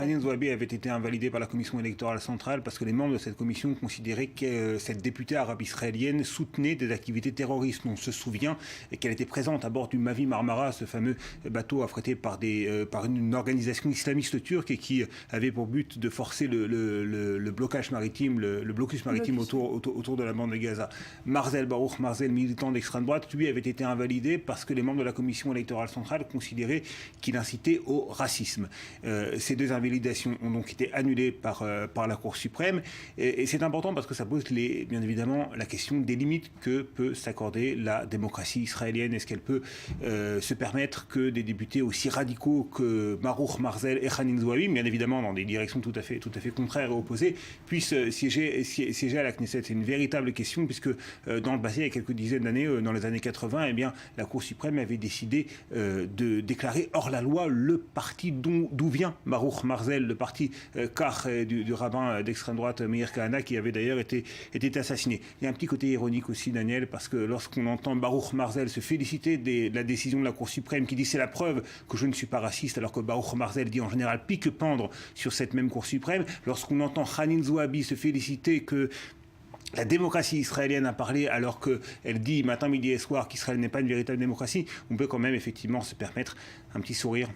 Hanine Zouabi avait été invalidée par la commission électorale centrale parce que les membres de cette commission considéraient que cette députée arabe israélienne soutenait des activités terroristes. On se souvient qu'elle était présente à bord du Mavi Marmara, ce fameux bateau affrété par une organisation islamiste turque et qui avait pour but de forcer le blocage maritime, le blocus maritime autour de la bande de Gaza. Baruch Marzel, militant d'extrême droite, lui avait été invalidé parce que les membres de la commission électorale centrale considéraient qu'il incitait au racisme. Ces deux invalidations ont donc été annulées par la Cour suprême. Et c'est important parce que ça pose bien évidemment la question des limites que peut s'accorder la démocratie israélienne. Est-ce qu'elle peut se permettre que des députés aussi radicaux que Baruch Marzel et Hanine Zouabi, bien évidemment dans des directions tout à fait contraires et opposées, puissent siéger à la Knesset? C'est une véritable question puisque dans le passé, il y a quelques dizaines d'années, dans les années 80, eh bien, la Cour suprême avait décidé de déclarer hors la loi le parti d'où vient Baruch Marzel, le parti Kach du rabbin d'extrême droite Meir Kahana, qui avait d'ailleurs été assassiné. Il y a un petit côté ironique aussi, Daniel, parce que lorsqu'on entend Baruch Marzel se féliciter de la décision de la Cour suprême qui dit c'est la preuve que je ne suis pas raciste, alors que Baruch Marzel dit en général pique-pendre sur cette même Cour suprême, lorsqu'on entend Hanine Zouabi se féliciter que la démocratie israélienne a parlé alors qu'elle dit matin, midi et soir qu'Israël n'est pas une véritable démocratie, on peut quand même effectivement se permettre un petit sourire.